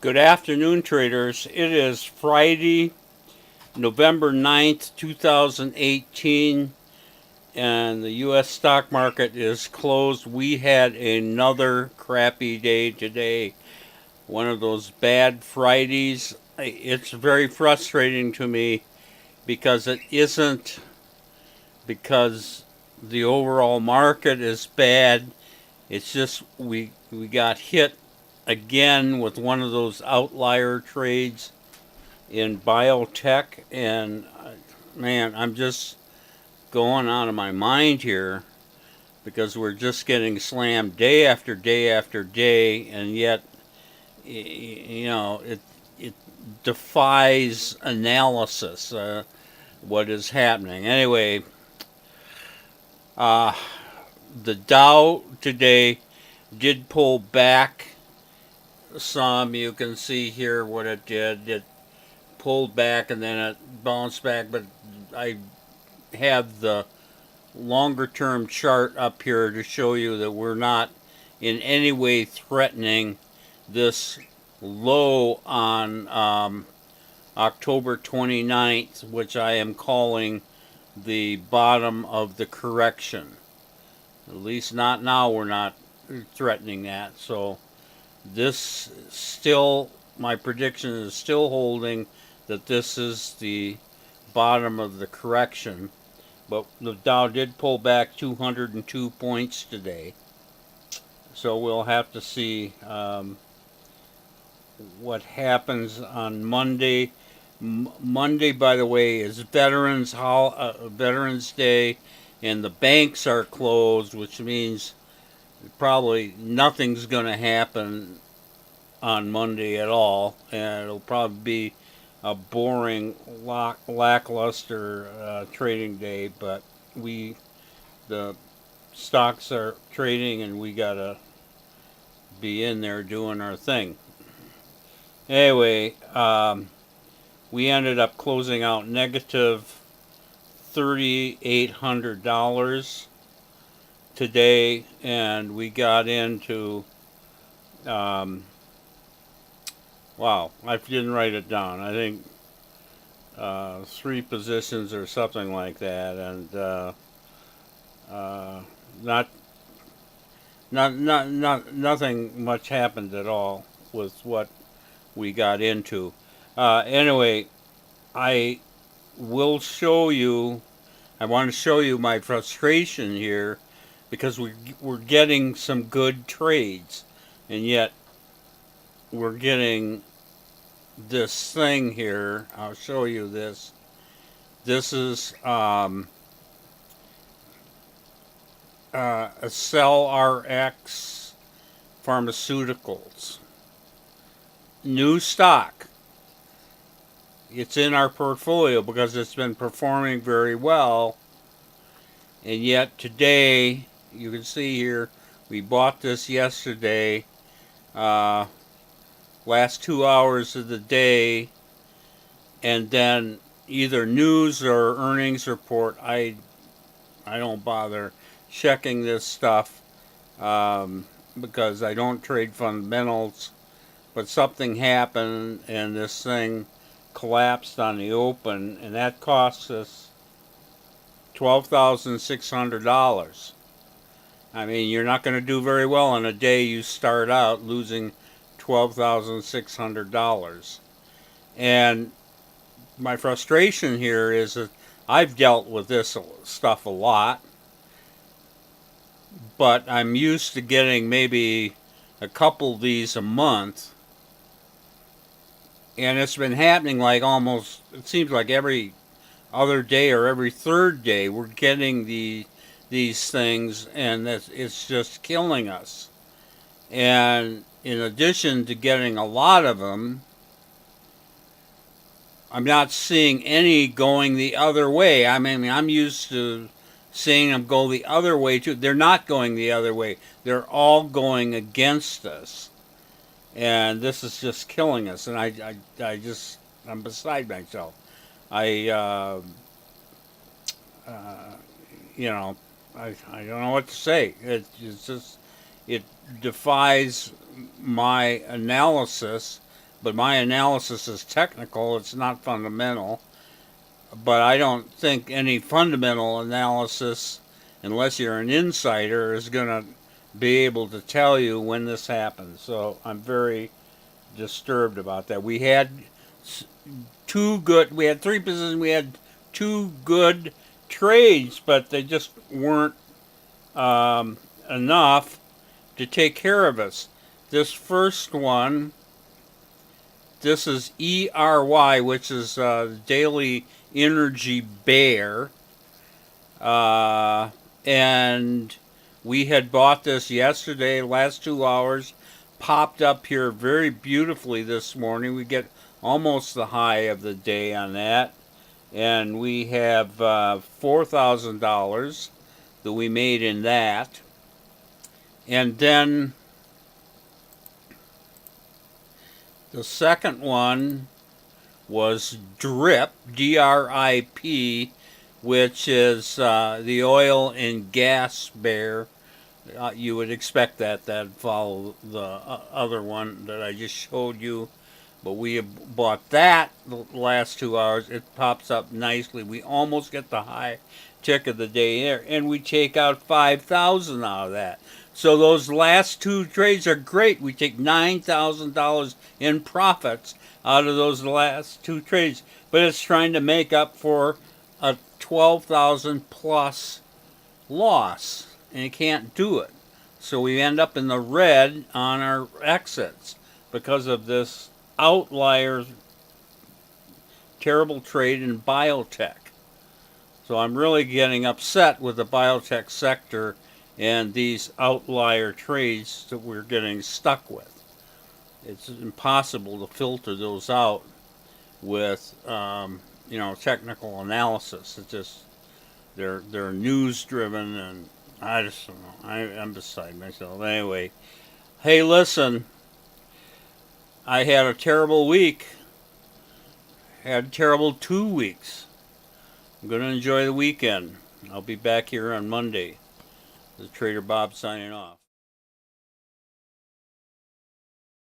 Good afternoon, traders. It is Friday, November 9th, 2018, and the U.S. stock market is closed. We had another crappy day today, one of those bad Fridays. It's very frustrating to me because it isn't because the overall market is bad. It's just we got hit again with one of those outlier trades in biotech, and man, I'm just going out of my mind here because we're just getting slammed day after day after day, and yet it defies analysis what is happening. Anyway, uh, the Dow today did pull back some. You can see here what it did. It pulled back and then it bounced back, but I have the longer term chart up here to show you that we're not in any way threatening this low on October 29th, which I am calling the bottom of the correction. At least not now, we're not threatening that. So this still, my prediction is still holding that this is the bottom of the correction. But the Dow did pull back 202 points today. So we'll have to see what happens on Monday. Monday, by the way, is Veterans Day, and the banks are closed, which means probably nothing's going to happen on Monday at all, and it'll probably be a boring, lackluster trading day. But the stocks are trading, and we gotta be in there doing our thing. Anyway, we ended up closing out negative $3,800 today, and we got into wow, I didn't write it down. I think three positions or something like that, and not nothing much happened at all with what we got into. Anyway, I will show you. I want to show you my frustration here because we're getting some good trades, and yet we're getting this thing here. I'll show you this. This is a CellRx Pharmaceuticals. New stock. It's in our portfolio because it's been performing very well. And yet today, you can see here, we bought this yesterday. Last 2 hours of the day, and then either news or earnings report. I don't bother checking this stuff because I don't trade fundamentals. But something happened, and this thing collapsed on the open, and that cost us $12,600. I mean, you're not going to do very well on a day you start out losing $12,600. And my frustration here is that I've dealt with this stuff a lot, but I'm used to getting maybe a couple of these a month, and it's been happening like almost, it seems like every other day or every third day we're getting these things, and it's just killing us. And in addition to getting a lot of them, I'm not seeing any going the other way. I mean, I'm used to seeing them go the other way too. They're not going the other way. They're all going against us, and this is just killing us. And I'm beside myself. I, you know, I don't know what to say. It's just it defies my analysis but my analysis is technical, it's not fundamental. But I don't think any fundamental analysis, unless you're an insider, is going to be able to tell you when this happens. So I'm very disturbed about that. We had we had three positions, we had two good trades, but they just weren't enough to take care of us. This first one, this is ERY, which is Daily Energy Bear. And we had bought this yesterday, last 2 hours, popped up here very beautifully this morning. We get almost the high of the day on that. And we have $4,000 that we made in that. And then the second one was DRIP, D-R-I-P, which is the oil and gas bear. You would expect that'd follow the other one that I just showed you. But we have bought that the last 2 hours. It pops up nicely. We almost get the high tick of the day there. And we take out $5,000 out of that. So those last two trades are great. We take $9,000 in profits out of those last two trades. But it's trying to make up for a 12,000 plus loss. And it can't do it. So we end up in the red on our exits because of this outlier terrible trade in biotech. So I'm really getting upset with the biotech sector and these outlier trades that we're getting stuck with. It's impossible to filter those out with technical analysis. It's just they're news driven, and I just don't know. I'm beside myself. Anyway, hey, listen. I had a terrible week. Had a terrible 2 weeks. I'm going to enjoy the weekend. I'll be back here on Monday. This is Trader Bob signing off.